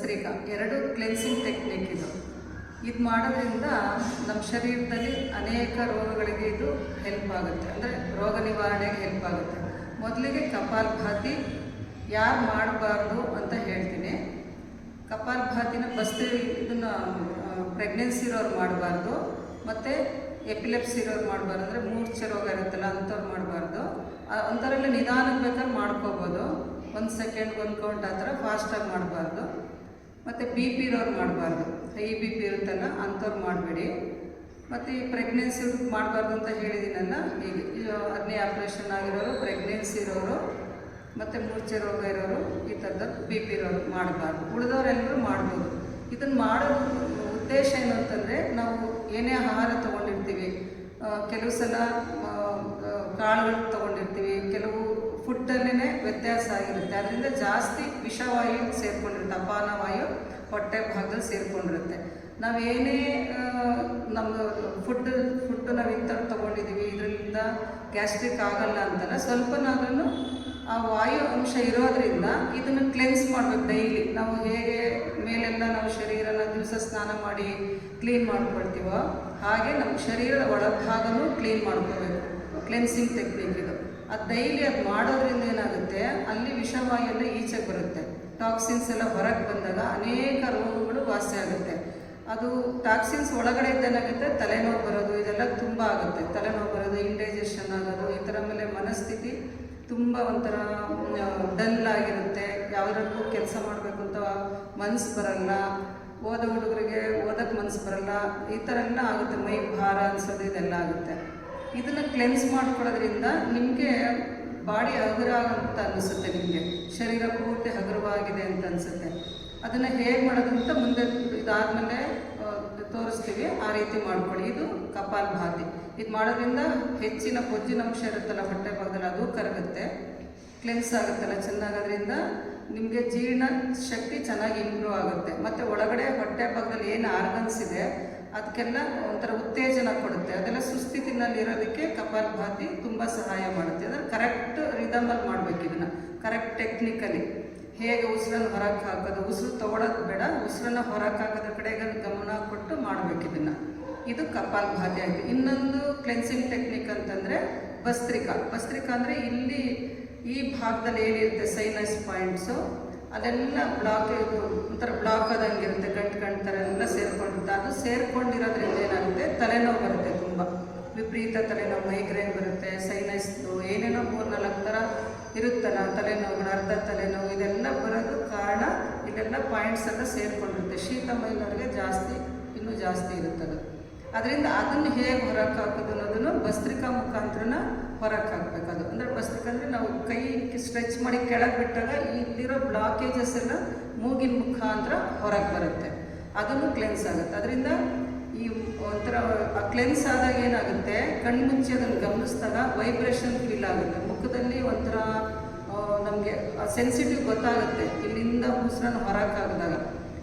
ಭಸ್ತ್ರಿಕಾ ಎರಡು cleansing technique ಇದು ಮಾಡೋದ್ರಿಂದ ನಮ್ಮ ಶರೀರದಲ್ಲಿ ಅನೇಕ ರೋಗಗಳಿಗೆ ಇದು ಹೆಲ್ಪ್ ಆಗುತ್ತೆ, ಅಂದರೆ ರೋಗ ನಿವಾರಣೆಗೆ ಹೆಲ್ಪ್ ಆಗುತ್ತೆ. ಮೊದಲಿಗೆ ಕಪಾಲಭಾತಿ ಯಾರು ಮಾಡಬಾರ್ದು ಅಂತ ಹೇಳ್ತೀನಿ. ಕಪಾಲಭಾತಿನ ಇದನ್ನು ಪ್ರೆಗ್ನೆನ್ಸಿ ಇರೋರು ಮಾಡಬಾರ್ದು, ಮತ್ತು ಎಪಿಲೆಪ್ಸಿ ಇರೋರು ಮಾಡಬಾರ್ದು, ಅಂದರೆ ಮೂರ್ಛೆ ರೋಗ ಇರುತ್ತಲ್ಲ ಅಂಥವ್ರು ಮಾಡಬಾರ್ದು. ಅಂಥವರೆಲ್ಲ ನಿಧಾನಕ್ಕೆ ಬೇಕಾದ್ರೆ ಮಾಡ್ಕೋಬೋದು, 1 ಸೆಕೆಂಡ್ 1 ಕೌಂಟ್ ಆ ಥರ ಫಾಸ್ಟಾಗಿ ಮಾಡಬಾರ್ದು. ಮತ್ತು ಬಿ ಪಿ ಇರೋರು ಮಾಡಬಾರ್ದು, ಹೈ ಬಿ ಪಿ ಇರುತ್ತಲ್ಲ ಅಂಥವ್ರು ಮಾಡಬೇಡಿ. ಮತ್ತು ಈ ಪ್ರೆಗ್ನೆನ್ಸಿ ಮಾಡಬಾರ್ದು ಅಂತ ಹೇಳಿದ್ದೀನಲ್ಲ, ಹೀಗೆ ಅಗ್ನಿ ಆಪ್ರೇಷನ್ ಆಗಿರೋರು, ಪ್ರೆಗ್ನೆನ್ಸಿ ಇರೋರು ಮತ್ತು ಮೂರ್ಛೆ ರೋಗ ಇರೋರು, ಈ ಥರದ ಬಿ ಪಿ ಇರೋರು ಮಾಡಬಾರ್ದು. ಉಳಿದವರೆಲ್ಲರೂ ಮಾಡ್ಬೋದು. ಇದನ್ನು ಮಾಡೋದು ಉದ್ದೇಶ ಏನು ಅಂತಂದರೆ, ನಾವು ಏನೇ ಆಹಾರ ತೊಗೊಂಡಿರ್ತೀವಿ, ಕೆಲವು ಸಲ ಕಾಳುಗಳು ತೊಗೊಂಡಿರ್ತೀವಿ, ಕೆಲವು ಫುಡ್ಡಲ್ಲೇ ವ್ಯತ್ಯಾಸ ಆಗಿರುತ್ತೆ. ಅದರಿಂದ ಜಾಸ್ತಿ ವಿಷವಾಯು ಸೇರಿಕೊಂಡಿರುತ್ತೆ, ಅಪಾನ ವಾಯು ಹೊಟ್ಟೆ ಭಾಗದಲ್ಲಿ ಸೇರಿಕೊಂಡಿರುತ್ತೆ. ನಾವೇನೇ ನಮ್ಮ ಫುಡ್ಡು ನಾವು ಇಂಥದ್ದು ತೊಗೊಂಡಿದ್ದೀವಿ, ಇದರಿಂದ ಗ್ಯಾಸ್ಟ್ರಿಕ್ ಆಗಲ್ಲ ಅಂತಲ್ಲ, ಸ್ವಲ್ಪನಾದ್ರೂ ಆ ವಾಯು ಅಂಶ ಇರೋದ್ರಿಂದ ಇದನ್ನು ಕ್ಲೆನ್ಸ್ ಮಾಡಬೇಕು ಡೈಲಿ. ನಾವು ಹೇಗೆ ಮೇಲೆಲ್ಲ ನಾವು ಶರೀರನ ದಿವಸ ಸ್ನಾನ ಮಾಡಿ ಕ್ಲೀನ್ ಮಾಡ್ಕೊಳ್ತೀವೋ, ಹಾಗೆ ನಮ್ಮ ಶರೀರದ ಒಳಭಾಗನೂ ಕ್ಲೀನ್ ಮಾಡ್ಕೋಬೇಕು. ಕ್ಲೆನ್ಸಿಂಗ್ ಟೆಕ್ನಿಕ್ ಇದು. ಅದು ಡೈಲಿ ಅದು ಮಾಡೋದ್ರಿಂದ ಏನಾಗುತ್ತೆ, ಅಲ್ಲಿ ವಿಷವಾಯು ಎಲ್ಲ ಈಚೆಗೆ ಬರುತ್ತೆ, ಟಾಕ್ಸಿನ್ಸ್ ಎಲ್ಲ ಹೊರಗೆ ಬಂದಾಗ ಅನೇಕ ರೋಗಗಳು ವಾಸಿ ಆಗುತ್ತೆ. ಅದು ಟಾಕ್ಸಿನ್ಸ್ ಒಳಗಡೆ ಇದ್ದೇನಾಗುತ್ತೆ, ತಲೆನೋವು ಬರೋದು ಇದೆಲ್ಲ ತುಂಬ ಆಗುತ್ತೆ. ತಲೆನೋವು ಬರೋದು, ಇಂಡೈಜೆಷನ್ ಆಗೋದು, ಈ ಥರ. ಆಮೇಲೆ ಮನಸ್ಥಿತಿ ತುಂಬ ಒಂಥರ ಡಲ್ ಆಗಿರುತ್ತೆ, ಯಾವುದಕ್ಕೂ ಕೆಲಸ ಮಾಡಬೇಕು ಅಂತ ಮನಸ್ಸು ಬರಲ್ಲ, ಓದೋ ಹುಡುಗರಿಗೆ ಓದೋಕ್ಕೆ ಮನಸ್ಸು ಬರಲ್ಲ, ಈ ಥರ ಎಲ್ಲ ಆಗುತ್ತೆ. ಮೈ ಭಾರ ಅನಿಸೋದು ಇದೆಲ್ಲ ಆಗುತ್ತೆ. ಇದನ್ನು ಕ್ಲೆನ್ಸ್ ಮಾಡ್ಕೊಳ್ಳೋದ್ರಿಂದ ನಿಮಗೆ ಬಾಡಿ ಹಗುರ ಅಂತ ಅನಿಸುತ್ತೆ, ನಿಮಗೆ ಶರೀರ ಪೂರ್ತಿ ಹಗುರವಾಗಿದೆ ಅಂತ ಅನಿಸುತ್ತೆ. ಅದನ್ನು ಹೇಗೆ ಮಾಡೋದಂತ ಮುಂದೆ ಇದಾದಮೇಲೆ ತೋರಿಸ್ತೀವಿ, ಆ ರೀತಿ ಮಾಡ್ಕೊಳ್ಳಿ. ಇದು ಕಪಾಲಭಾತಿ. ಇದು ಮಾಡೋದ್ರಿಂದ ಹೆಚ್ಚಿನ ಬೊಜ್ಜಿನಂಶ ಇರುತ್ತಲ್ಲ ಹೊಟ್ಟೆ ಭಾಗದಲ್ಲಿ, ಅದು ಕರಗುತ್ತೆ, ಕ್ಲೆನ್ಸ್ ಆಗುತ್ತಲ್ಲ ಚೆನ್ನಾಗೋದ್ರಿಂದ ನಿಮಗೆ ಜೀರ್ಣ ಶಕ್ತಿ ಚೆನ್ನಾಗಿ ಇಂಪ್ರೂವ್ ಆಗುತ್ತೆ. ಮತ್ತು ಒಳಗಡೆ ಹೊಟ್ಟೆ ಭಾಗದಲ್ಲಿ ಏನು ಆರ್ಗನ್ಸ್ ಇದೆ ಅದಕ್ಕೆಲ್ಲ ಒಂಥರ ಉತ್ತೇಜನ ಕೊಡುತ್ತೆ. ಅದೆಲ್ಲ ಸುಸ್ಥಿತಿನಲ್ಲಿ ಇರೋದಕ್ಕೆ ಕಪಾಲಭಾತಿ ತುಂಬ ಸಹಾಯ ಮಾಡುತ್ತೆ. ಅಂದರೆ ಕರೆಕ್ಟ್ ರಿದಮಲ್ಲಿ ಮಾಡಬೇಕು ಇದನ್ನು, ಕರೆಕ್ಟ್ ಟೆಕ್ನಿಕಲಿ. ಹೇಗೆ ಉಸಿರನ್ನು ಹೊರಗೆ ಹಾಕೋದು, ಉಸಿರು ತೊಗೊಳೋದು ಬೇಡ, ಉಸಿರನ್ನು ಹೊರಗೆ ಹಾಕೋದ್ರ ಕಡೆಗೆ ಗಮನ ಕೊಟ್ಟು ಮಾಡಬೇಕು ಇದನ್ನು. ಇದು ಕಪಾಲಭಾತಿ ಆಯಿತು. ಇನ್ನೊಂದು ಕ್ಲೆನ್ಸಿಂಗ್ ಟೆಕ್ನಿಕ್ ಅಂತಂದರೆ ಭಸ್ತ್ರಿಕಾ. ಭಸ್ತ್ರಿಕಾ ಅಂದರೆ ಇಲ್ಲಿ ಈ ಭಾಗದಲ್ಲಿ ಏನಿರುತ್ತೆ ಸೈನಸ್ ಪಾಯಿಂಟ್ಸು, ಅದೆಲ್ಲ ಬ್ಲಾಕ್, ಇದು ಒಂಥರ ಬ್ಲಾಕ್ ಆದಂಗಿರುತ್ತೆ, ಗಂಟು ಥರ ಎಲ್ಲ ಸೇರಿಕೊಂಡಿರುತ್ತೆ. ಅದು ಸೇರಿಕೊಂಡಿರೋದ್ರಿಂದ ಏನಾಗುತ್ತೆ, ತಲೆನೋವು ಬರುತ್ತೆ, ತುಂಬ ವಿಪರೀತ ತಲೆನೋವು, ಮೈಗ್ರೇನ್ ಬರುತ್ತೆ, ಸೈನಸ್ದು ಏನೇನೋ 3-4 ಥರ ಇರುತ್ತಲ್ಲ ತಲೆನೋವುಗಳು, ಅರ್ಧ ತಲೆನೋವು, ಇದೆಲ್ಲ ಬರೋದು ಕಾರಣ ಇಲ್ಲೆಲ್ಲ ಪಾಯಿಂಟ್ಸ್ ಎಲ್ಲ ಸೇರಿಕೊಂಡಿರುತ್ತೆ. ಶೀತ ಮೈನವ್ರಿಗೆ ಇನ್ನೂ ಜಾಸ್ತಿ ಇರುತ್ತದು. ಅದರಿಂದ ಅದನ್ನು ಹೇಗೆ ಹೊರಕ್ಕೆ ಹಾಕೋದು ಅನ್ನೋದನ್ನು ಭಸ್ತ್ರಿಕಾ ಮುಖಾಂತರನ ಹೊರಕ್ಕೆ ಹಾಕಬೇಕದು. ಅಂದರೆ ಭಸ್ತ್ರಿಕಾ ಅಂದರೆ ನಾವು ಕೈ ಸ್ಟ್ರೆಚ್ ಮಾಡಿ ಕೆಳಗೆ ಬಿಟ್ಟಾಗ ಇಲ್ಲಿರೋ ಬ್ಲಾಕೇಜಸ್ ಎಲ್ಲ ಮೂಗಿನ ಮುಖಾಂತರ ಹೊರಗೆ ಬರುತ್ತೆ, ಅದನ್ನು ಕ್ಲೆನ್ಸ್ ಆಗುತ್ತೆ. ಅದರಿಂದ ಈ ಒಂಥರ ಕ್ಲೆನ್ಸ್ ಆದಾಗ ಏನಾಗುತ್ತೆ, ಕಣ್ಣು ಮುಚ್ಚಿ ಅದನ್ನು ಗಮನಿಸಿದಾಗ ವೈಬ್ರೇಷನ್ ಫೀಲ್ ಆಗುತ್ತೆ ಮುಖದಲ್ಲಿ. ಒಂಥರ ನಮಗೆ ಸೆನ್ಸಿಟಿವ್ ಗೊತ್ತಾಗುತ್ತೆ, ಇಲ್ಲಿಂದ ಉಸಿರನ್ನು ಹೊರಕ್ಕೆ ಹಾಕಿದಾಗ.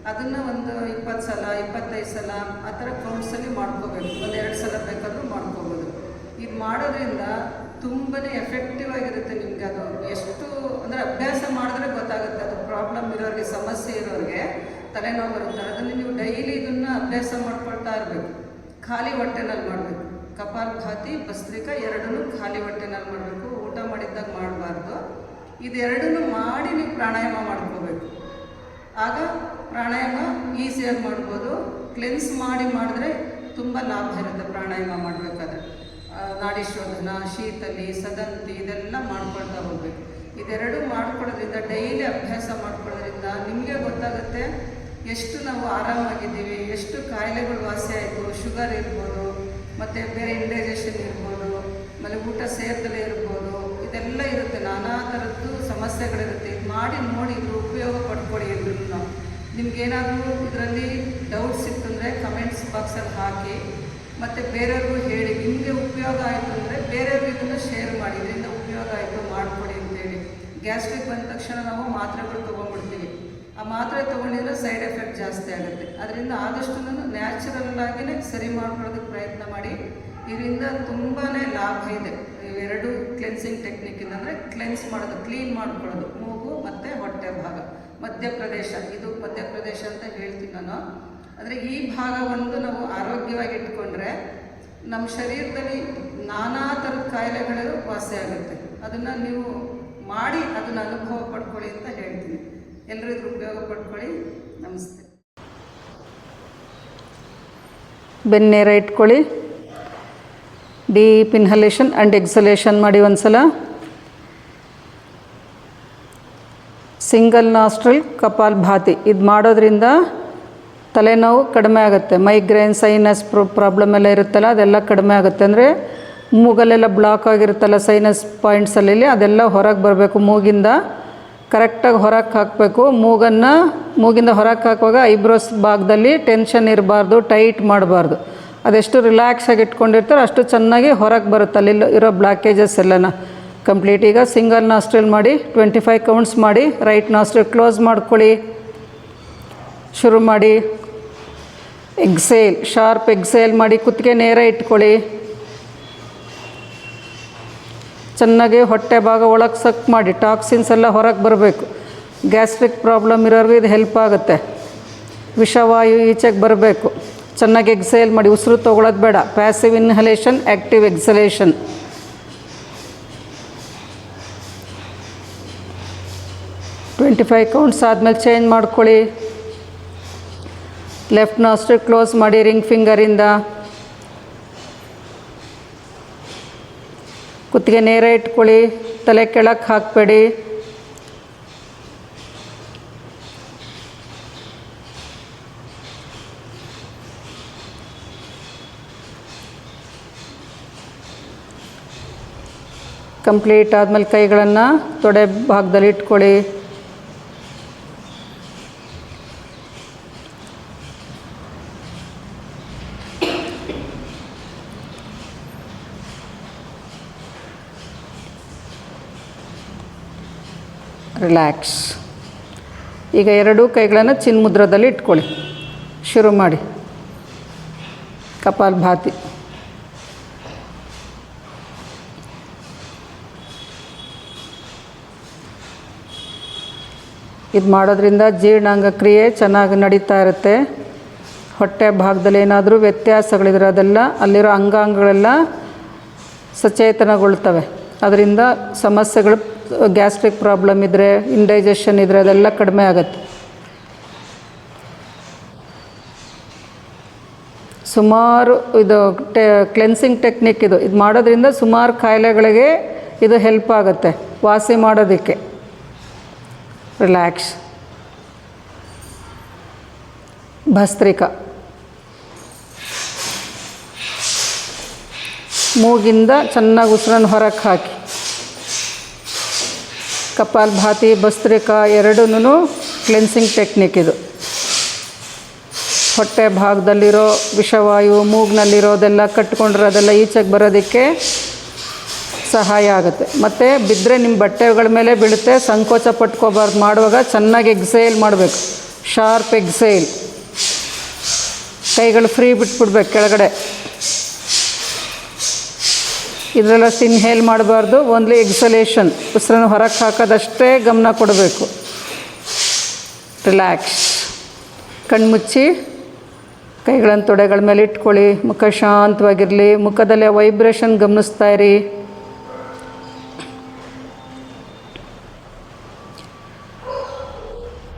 ಅದನ್ನು ಒಂದು 20 ಸಲ 25 ಸಲ ಆ ಥರ ಕೌಂಟ್ಸಲ್ಲಿ ಮಾಡ್ಕೋಬೇಕು. 1-2 ಸಲ ಬೇಕಾದರೂ ಮಾಡ್ಕೋಬೋದು. ಇದು ಮಾಡೋದ್ರಿಂದ ತುಂಬಾ ಎಫೆಕ್ಟಿವ್ ಆಗಿರುತ್ತೆ ನಿಮಗೆ. ಅದು ಎಷ್ಟು ಅಂದರೆ ಅಭ್ಯಾಸ ಮಾಡಿದ್ರೆ ಗೊತ್ತಾಗುತ್ತೆ. ಅದು ಪ್ರಾಬ್ಲಮ್ ಇರೋರಿಗೆ, ಸಮಸ್ಯೆ ಇರೋರಿಗೆ ತಲೆನೋವು ಬರುತ್ತೆ. ಅದನ್ನು ನೀವು ಡೈಲಿ ಇದನ್ನು ಅಭ್ಯಾಸ ಮಾಡ್ಕೊಳ್ತಾ ಇರಬೇಕು. ಖಾಲಿ ಹೊಟ್ಟೆನಲ್ಲಿ ಮಾಡಬೇಕು. ಕಪಾಲಭಾತಿ ಭಸ್ತ್ರಿಕಾ ಎರಡನ್ನೂ ಖಾಲಿ ಹೊಟ್ಟೆನಲ್ಲಿ ಮಾಡಬೇಕು, ಊಟ ಮಾಡಿದ್ದಾಗ ಮಾಡಬಾರ್ದು. ಇದೆರಡನ್ನೂ ಮಾಡಿ ನೀವು ಪ್ರಾಣಾಯಾಮ ಮಾಡ್ಕೋಬೇಕು. ಆಗ ಪ್ರಾಣಾಯಾಮ ಈಸಿಯಾಗಿ ಮಾಡ್ಬೋದು. ಕ್ಲೆನ್ಸ್ ಮಾಡಿದ್ರೆ ತುಂಬ ಲಾಭ ಇರುತ್ತೆ ಪ್ರಾಣಾಯಾಮ ಮಾಡಬೇಕಾದ್ರೆ. ನಾಡಿ ಶೋಧನ, ಶೀತಲಿ, ಸದಂತಿ ಇದೆಲ್ಲ ಮಾಡ್ಕೊಳ್ತಾ ಹೋಗ್ಬೇಕು. ಇದೆರಡು ಮಾಡ್ಕೊಳ್ಳೋದ್ರಿಂದ, ಡೈಲಿ ಅಭ್ಯಾಸ ಮಾಡ್ಕೊಳ್ಳೋದ್ರಿಂದ ನಿಮಗೆ ಗೊತ್ತಾಗುತ್ತೆ ಎಷ್ಟು ನಾವು ಆರಾಮಾಗಿದ್ದೀವಿ, ಎಷ್ಟು ಕಾಯಿಲೆಗಳು ವಾಸಿ ಆಯಿತು. ಶುಗರ್ ಇರ್ಬೋದು, ಮತ್ತು ಬೇರೆ ಇಂಡೈಜೆಷನ್ ಇರ್ಬೋದು, ಆಮೇಲೆ ಊಟ ಸೇರ್ದಲೇ ಇರ್ಬೋದು, ಇದೆಲ್ಲ ಇರುತ್ತೆ. ನಾನಾ ಥರದ್ದು ಸಮಸ್ಯೆಗಳಿರುತ್ತೆ. ಇದು ಮಾಡಿ ನೋಡಿ, ಇದ್ರ ಉಪಯೋಗ ಪಡ್ಕೊಳ್ಳಿ. ಎಲ್ಲರೂ ನಿಮ್ಗೇನಾದರೂ ಇದರಲ್ಲಿ ಡೌಟ್ಸ್ ಇತ್ತಂದರೆ ಕಮೆಂಟ್ಸ್ ಬಾಕ್ಸಲ್ಲಿ ಹಾಕಿ, ಮತ್ತು ಬೇರೆಯವ್ರಿಗೂ ಹೇಳಿ. ನಿಮಗೆ ಉಪಯೋಗ ಆಯಿತು ಅಂದರೆ ಬೇರೆಯವ್ರಿಗೆ ಇದನ್ನು ಶೇರ್ ಮಾಡಿ, ಇದರಿಂದ ಉಪಯೋಗ ಆಯಿತು ಮಾಡಿಕೊಡಿ ಅಂತೇಳಿ. ಗ್ಯಾಸ್ಟ್ರಿಕ್ ಬಂದ ತಕ್ಷಣ ನಾವು ಮಾತ್ರೆಗಳು ತೊಗೊಂಡ್ಬಿಡ್ತೀವಿ. ಆ ಮಾತ್ರೆ ತೊಗೊಂಡಿದ್ರೆ ಸೈಡ್ ಎಫೆಕ್ಟ್ ಜಾಸ್ತಿ ಆಗುತ್ತೆ. ಅದರಿಂದ ಆದಷ್ಟು ನ್ಯಾಚುರಲ್ ಆಗಿಯೇ ಸರಿ ಮಾಡ್ಕೊಳ್ಳೋದಕ್ಕೆ ಪ್ರಯತ್ನ ಮಾಡಿ. ಇದರಿಂದ ತುಂಬಾ ಲಾಭ ಇದೆ. ಇವೆರಡು ಕ್ಲೆನ್ಸಿಂಗ್ ಟೆಕ್ನಿಕ್ ಅಂದರೆ ಕ್ಲೆನ್ಸ್ ಮಾಡೋದು, ಕ್ಲೀನ್ ಮಾಡ್ಕೊಳ್ಳೋದು ಮೂಗು ಮತ್ತು ಹೊಟ್ಟೆ ಭಾಗ. ಮಧ್ಯಪ್ರದೇಶ, ಇದು ಮಧ್ಯಪ್ರದೇಶ ಅಂತ ಹೇಳ್ತೀನಿ ನಾನು. ಅಂದರೆ ಈ ಭಾಗವನ್ನು ನಾವು ಆರೋಗ್ಯವಾಗಿ ಇಟ್ಕೊಂಡ್ರೆ ನಮ್ಮ ಶರೀರದಲ್ಲಿ ನಾನಾ ಥರದ ಕಾಯಿಲೆಗಳು ವಾಸಿಯಾಗುತ್ತೆ. ಅದನ್ನು ನೀವು ಮಾಡಿ ಅದನ್ನು ಅನುಭವ ಪಡ್ಕೊಳ್ಳಿ ಅಂತ ಹೇಳ್ತೀನಿ. ಎಲ್ಲರೂ ಇದ್ರ ಉಪಯೋಗ ಪಡ್ಕೊಳ್ಳಿ. ನಮಸ್ತೆ. ಬೆನ್ನೇರ ಇಟ್ಕೊಳ್ಳಿ. ಡೀಪ್ ಇನ್ಹಲೇಷನ್ ಆ್ಯಂಡ್ ಎಕ್ಸಲೇಷನ್ ಮಾಡಿ ಒಂದ್ಸಲ. ಸಿಂಗಲ್ ನಾಸ್ಟ್ರಲ್ ಕಪಾಲಭಾತಿ ಇದು ಮಾಡೋದ್ರಿಂದ ತಲೆನೋವು ಕಡಿಮೆ ಆಗುತ್ತೆ. ಮೈಗ್ರೇನ್, ಸೈನಸ್ ಪ್ರಾಬ್ಲಮ್ ಎಲ್ಲ ಇರುತ್ತಲ್ಲ ಅದೆಲ್ಲ ಕಡಿಮೆ ಆಗುತ್ತೆ. ಅಂದರೆ ಮೂಗಲ್ಲೆಲ್ಲ ಬ್ಲಾಕ್ ಆಗಿರುತ್ತಲ್ಲ ಸೈನಸ್ ಪಾಯಿಂಟ್ಸಲ್ಲಿ, ಅದೆಲ್ಲ ಹೊರಗೆ ಬರಬೇಕು. ಮೂಗಿಂದ ಕರೆಕ್ಟಾಗಿ ಹೊರಗೆ ಹಾಕಬೇಕು. ಮೂಗಿಂದ ಹೊರಗೆ ಹಾಕುವಾಗ ಐಬ್ರೋಸ್ ಭಾಗದಲ್ಲಿ ಟೆನ್ಷನ್ ಇರಬಾರ್ದು, ಟೈಟ್ ಮಾಡಬಾರ್ದು. ಅದೆಷ್ಟು ರಿಲ್ಯಾಕ್ಸಾಗಿ ಇಟ್ಕೊಂಡಿರ್ತಾರೋ ಅಷ್ಟು ಚೆನ್ನಾಗಿ ಹೊರಗೆ ಬರುತ್ತೆ ಅಲ್ಲಿ ಇರೋ ಬ್ಲಾಕೇಜಸ್ ಎಲ್ಲನ ಕಂಪ್ಲೀಟ್. ಈಗ ಸಿಂಗಲ್ ನಾಸ್ಟ್ರಿಲ್ ಮಾಡಿ 25 ಕೌಂಟ್ಸ್ ಮಾಡಿ. ರೈಟ್ ನಾಸ್ಟ್ರಿಲ್ ಕ್ಲೋಸ್ ಮಾಡ್ಕೊಳ್ಳಿ. ಶುರು ಮಾಡಿ. ಎಕ್ಸೇಲ್, ಶಾರ್ಪ್ ಎಕ್ಸೇಲ್ ಮಾಡಿ. ಕುತ್ತಿಗೆ ನೇರ ಇಟ್ಕೊಳ್ಳಿ. ಚೆನ್ನಾಗಿ ಹೊಟ್ಟೆ ಭಾಗ ಒಳಗೆ ಸಕ್ ಮಾಡಿ. ಟಾಕ್ಸಿನ್ಸ್ ಎಲ್ಲ ಹೊರಗೆ ಬರಬೇಕು. ಗ್ಯಾಸ್ಟ್ರಿಕ್ ಪ್ರಾಬ್ಲಮ್ ಇರೋರ್ಗೂ ಇದು ಹೆಲ್ಪ್ ಆಗುತ್ತೆ. ವಿಷವಾಯು ಈಚೆಗೆ ಬರಬೇಕು. ಚೆನ್ನಾಗಿ ಎಕ್ಸೇಲ್ ಮಾಡಿ. ಉಸಿರು ತೊಗೊಳೋದು ಬೇಡ. Passive inhalation, active ಎಕ್ಸಲೇಷನ್. Twenty 25 counts ಆದಮೇಲೆ ಚೇಂಜ್ ಮಾಡ್ಕೊಳ್ಳಿ. ಲೆಫ್ಟ್ ನಾಸ್ಟ್ರಿಲ್ ಕ್ಲೋಸ್ ಮಾಡಿ ರಿಂಗ್ ಫಿಂಗರಿಂದ. ಕುತ್ತಿಗೆ ನೇರ ಇಟ್ಕೊಳ್ಳಿ. ತಲೆ ಕೆಳಕ್ಕೆ ಹಾಕಬೇಡಿ. ಕಂಪ್ಲೀಟ್ ಆದಮೇಲೆ ಕೈಗಳನ್ನು ತೊಡೆ ಭಾಗದಲ್ಲಿ ಇಟ್ಕೊಳ್ಳಿ. ರಿಲ್ಯಾಕ್ಸ್. ಈಗ ಎರಡೂ ಕೈಗಳನ್ನು ಚಿನ್ಮುದ್ರದಲ್ಲಿ ಇಟ್ಕೊಳ್ಳಿ. ಶುರು ಮಾಡಿ. ಕಪಾಲಭಾತಿ. ಇದು ಮಾಡೋದ್ರಿಂದ ಜೀರ್ಣಾಂಗ ಕ್ರಿಯೆ ಚೆನ್ನಾಗಿ ನಡೀತಾ ಇರುತ್ತೆ. ಹೊಟ್ಟೆ ಭಾಗದಲ್ಲಿ ಏನಾದರೂ ವ್ಯತ್ಯಾಸಗಳಿದ್ರೆ ಅದೆಲ್ಲ ಅಲ್ಲಿರೋ ಅಂಗಾಂಗಗಳೆಲ್ಲ ಸಚೇತನಗೊಳ್ತವೆ. ಅದರಿಂದ ಸಮಸ್ಯೆಗಳು, ಗ್ಯಾಸ್ಟ್ರಿಕ್ ಪ್ರಾಬ್ಲಮ್ ಇದ್ದರೆ, ಇಂಡೈಜೆಷನ್ ಇದ್ದರೆ ಅದೆಲ್ಲ ಕಡಿಮೆ ಆಗುತ್ತೆ. ಸುಮಾರು ಇದು ಕ್ಲೆನ್ಸಿಂಗ್ ಟೆಕ್ನಿಕ್ ಇದು ಮಾಡೋದ್ರಿಂದ ಸುಮಾರು ಕಾಯಿಲೆಗಳಿಗೆ ಇದು ಹೆಲ್ಪ್ ಆಗುತ್ತೆ ವಾಸಿ ಮಾಡೋದಕ್ಕೆ. ರಿಲ್ಯಾಕ್ಸ್. ಭಸ್ತ್ರಿಕಾ. ಮೂಗಿಂದ ಚೆನ್ನಾಗಿ ಉಸಿರನ್ನು ಹೊರಗೆ ಹಾಕಿ. ಕಪಾಲಭಾತಿ, ಭಸ್ತ್ರಿಕಾ ಎರಡೂ ಕ್ಲೆನ್ಸಿಂಗ್ ಟೆಕ್ನಿಕ್ ಇದು. ಹೊಟ್ಟೆ ಭಾಗದಲ್ಲಿರೋ ವಿಷವಾಯು, ಮೂಗಿನಲ್ಲಿರೋದೆಲ್ಲ ಕಟ್ಕೊಂಡಿರೋದೆಲ್ಲ ಈಚೆಗೆ ಬರೋದಕ್ಕೆ ಸಹಾಯ ಆಗುತ್ತೆ. ಮತ್ತು ಬಿದ್ದರೆ ನಿಮ್ಮ ಬಟ್ಟೆಗಳ ಮೇಲೆ ಬೀಳುತ್ತೆ, ಸಂಕೋಚ ಪಟ್ಕೋಬಾರ್ದು. ಮಾಡುವಾಗ ಚೆನ್ನಾಗಿ ಎಕ್ಸೇಲ್ ಮಾಡಬೇಕು. Sharp exhale. ಕೈಗಳು ಫ್ರೀ ಬಿಟ್ಬಿಡ್ಬೇಕು ಕೆಳಗಡೆ. ಇದರಲ್ಲಷ್ಟು ಇನ್ಹೇಲ್ ಮಾಡಬಾರ್ದು, ಓನ್ಲಿ ಎಕ್ಸಲೇಷನ್. ಉಸಿರನ್ನು ಹೊರಗೆ ಹಾಕೋದಷ್ಟೇ ಗಮನ ಕೊಡಬೇಕು. ರಿಲ್ಯಾಕ್ಸ್. ಕಣ್ಮುಚ್ಚಿ ಕೈಗಳನ್ನು ತೊಡೆಗಳ ಮೇಲೆ ಇಟ್ಕೊಳ್ಳಿ. ಮುಖ ಶಾಂತವಾಗಿರಲಿ. ಮುಖದಲ್ಲೇ ವೈಬ್ರೇಷನ್ ಗಮನಿಸ್ತಾ ಇರಿ.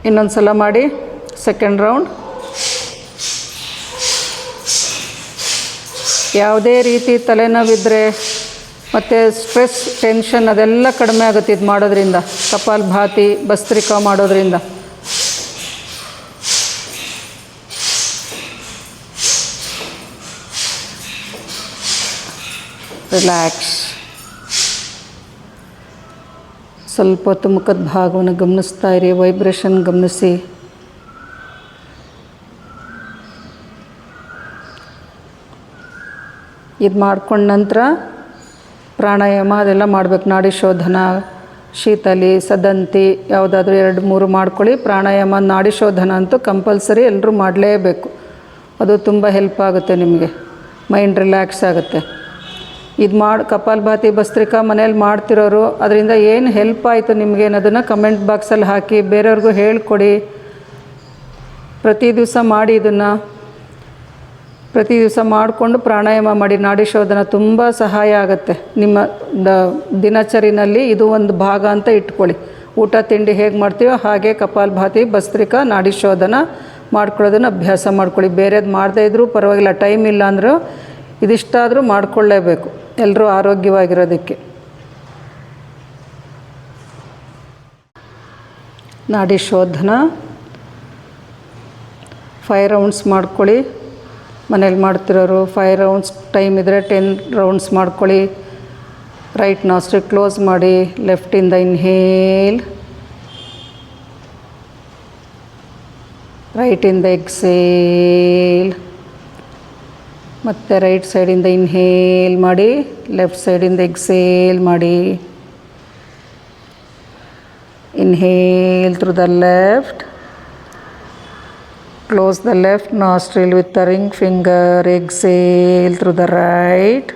ಇನ್ನೊಂದು ಸಲ ಮಾಡಿ. Second round. ಯಾವುದೇ ರೀತಿ ತಲೆನೋವಿದ್ದರೆ ಮತ್ತು ಸ್ಟ್ರೆಸ್, ಟೆನ್ಷನ್ ಅದೆಲ್ಲ ಕಡಿಮೆ ಆಗುತ್ತೆ ಇದು ಮಾಡೋದ್ರಿಂದ. ಕಪಾಲಭಾತಿ, ಭಸ್ತ್ರಿಕಾ ಮಾಡೋದ್ರಿಂದ. ರಿಲ್ಯಾಕ್ಸ್. ಸ್ವಲ್ಪ ಹೊತ್ತು ಮುಖದ ಭಾಗವನ್ನು ಗಮನಿಸ್ತಾ ಇರಿ. ವೈಬ್ರೇಷನ್ ಗಮನಿಸಿ. ಇದು ಮಾಡ್ಕೊಂಡ ನಂತರ ಪ್ರಾಣಾಯಾಮ ಅದೆಲ್ಲ ಮಾಡಬೇಕು. ನಾಡಿ ಶೋಧನ, ಶೀತಲಿ, ಸದಂತಿ ಯಾವುದಾದ್ರೂ 2-3 ಮಾಡ್ಕೊಳ್ಳಿ. ಪ್ರಾಣಾಯಾಮ, ನಾಡಿ ಶೋಧನ ಅಂತೂ ಕಂಪಲ್ಸರಿ ಎಲ್ಲರೂ ಮಾಡಲೇಬೇಕು. ಅದು ತುಂಬ ಹೆಲ್ಪ್ ಆಗುತ್ತೆ ನಿಮಗೆ. ಮೈಂಡ್ ರಿಲ್ಯಾಕ್ಸ್ ಆಗುತ್ತೆ. ಇದು ಕಪಾಲಭಾತಿ ಭಸ್ತ್ರಿಕಾ ಮನೇಲಿ ಮಾಡ್ತಿರೋರು ಅದರಿಂದ ಏನು ಹೆಲ್ಪ್ ಆಯಿತು ನಿಮಗೆ ಅನ್ನೋದನ್ನು ಕಮೆಂಟ್ ಬಾಕ್ಸಲ್ಲಿ ಹಾಕಿ ಬೇರೆಯವ್ರಿಗೂ ಹೇಳ್ಕೊಡಿ. ಪ್ರತಿ ದಿವಸ ಮಾಡಿ ಇದನ್ನು ಪ್ರತಿ ದಿವಸ ಮಾಡಿಕೊಂಡು ಪ್ರಾಣಾಯಾಮ ಮಾಡಿ. ನಾಡಿ ಶೋಧನ ತುಂಬ ಸಹಾಯ ಆಗುತ್ತೆ. ನಿಮ್ಮ ದಿನಚರಿನಲ್ಲಿ ಇದು ಒಂದು ಭಾಗ ಅಂತ ಇಟ್ಕೊಳ್ಳಿ. ಊಟ ತಿಂಡಿ ಹೇಗೆ ಮಾಡ್ತೀವೋ ಹಾಗೆ ಕಪಾಲಭಾತಿ ಭಸ್ತ್ರಿಕಾ ನಾಡಿ ಶೋಧನ ಮಾಡ್ಕೊಳ್ಳೋದನ್ನು ಅಭ್ಯಾಸ ಮಾಡ್ಕೊಳ್ಳಿ. ಬೇರೆದು ಮಾಡದೇ ಇದ್ದರೂ ಪರವಾಗಿಲ್ಲ, ಟೈಮ್ ಇಲ್ಲ ಅಂದರೂ ಇದಿಷ್ಟಾದರೂ ಮಾಡಿಕೊಳ್ಳೇಬೇಕು ಎಲ್ಲರೂ ಆರೋಗ್ಯವಾಗಿರೋದಕ್ಕೆ. ನಾಡಿ ಶೋಧನ 5 ರೌಂಡ್ಸ್ ಮಾಡ್ಕೊಳ್ಳಿ. ಮನೇಲಿ ಮಾಡ್ತಿರೋರು 5 ರೌಂಡ್ಸ್, ಟೈಮ್ ಇದ್ದರೆ 10 ರೌಂಡ್ಸ್ ಮಾಡ್ಕೊಳ್ಳಿ. ರೈಟ್ ನಾಸ್ಟ್ರಿಲ್ ಕ್ಲೋಸ್ ಮಾಡಿ, ಲೆಫ್ಟಿಂದ ಇನ್ಹೇಲ್, ರೈಟಿಂದ ಎಕ್ಸೇಲ್, ಮತ್ತು ರೈಟ್ ಸೈಡಿಂದ ಇನ್ಹೇಲ್ ಮಾಡಿ, ಲೆಫ್ಟ್ ಸೈಡಿಂದ ಎಕ್ಸೇಲ್ ಮಾಡಿ. Inhale through the left, close the left nostril with the ring finger, exhale through the right,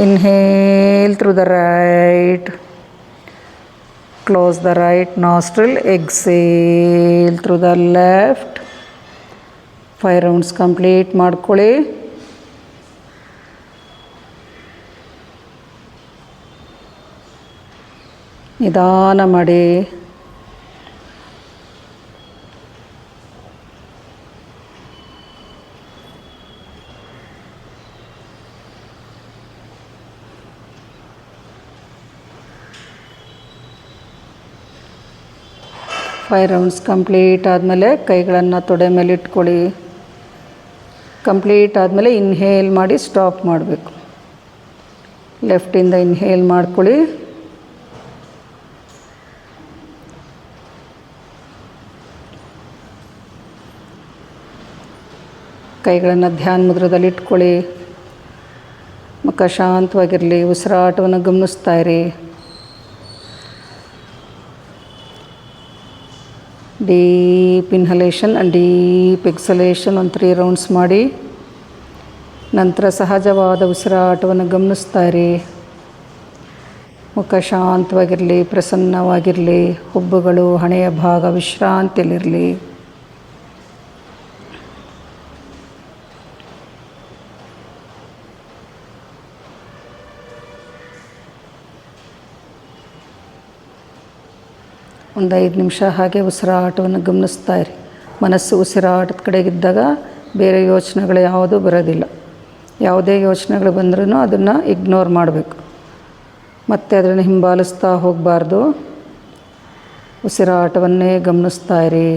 inhale through the right, close the right nostril, exhale through the left. 5 rounds complete ಮಾಡ್ಕೊಳ್ಳಿ. ನಿಧಾನ ಮಾಡಿ. Five rounds complete ಆದಮೇಲೆ ಕೈಗಳನ್ನು ತೊಡೆ ಮೇಲೆ ಇಟ್ಕೊಳ್ಳಿ. Complete ಆದಮೇಲೆ inhale ಮಾಡಿ ಸ್ಟಾಪ್ ಮಾಡಬೇಕು. ಲೆಫ್ಟಿಂದ ಇನ್ಹೇಲ್ ಮಾಡ್ಕೊಳ್ಳಿ. ಕೈಗಳನ್ನು ಧ್ಯಾನ ಮುದ್ರದಲ್ಲಿ ಇಟ್ಕೊಳ್ಳಿ. ಮುಖ ಶಾಂತವಾಗಿರಲಿ. ಉಸಿರಾಟವನ್ನು ಗಮನಿಸ್ತಾ ಇರಿ. ಡೀಪ್ ಇನ್ಹಲೇಷನ್ ಆ್ಯಂಡ್ ಡೀಪ್ ಎಕ್ಸಲೇಷನ್ ಒಂದು 3 ರೌಂಡ್ಸ್ ಮಾಡಿ. ನಂತರ ಸಹಜವಾದ ಉಸಿರಾಟವನ್ನು ಗಮನಿಸ್ತಾ ಇರಿ. ಮುಖ ಶಾಂತವಾಗಿರಲಿ, ಪ್ರಸನ್ನವಾಗಿರಲಿ. ಹುಬ್ಬುಗಳು, ಹಣೆಯ ಭಾಗ ವಿಶ್ರಾಂತಿಯಲ್ಲಿರಲಿ. ಒಂದು 5 ನಿಮಿಷ ಹಾಗೆ ಉಸಿರಾಟವನ್ನು ಗಮನಿಸ್ತಾ ಇರಿ. ಮನಸ್ಸು ಉಸಿರಾಟದ ಕಡೆಗಿದ್ದಾಗ ಬೇರೆ ಯೋಚನೆಗಳು ಯಾವುದೂ ಬರೋದಿಲ್ಲ. ಯಾವುದೇ ಯೋಚನೆಗಳು ಬಂದ್ರೂ ಅದನ್ನು ಇಗ್ನೋರ್ ಮಾಡಬೇಕು. ಮತ್ತು ಅದನ್ನು ಹಿಂಬಾಲಿಸ್ತಾ ಹೋಗಬಾರ್ದು. ಉಸಿರಾಟವನ್ನೇ ಗಮನಿಸ್ತಾ ಇರಿ.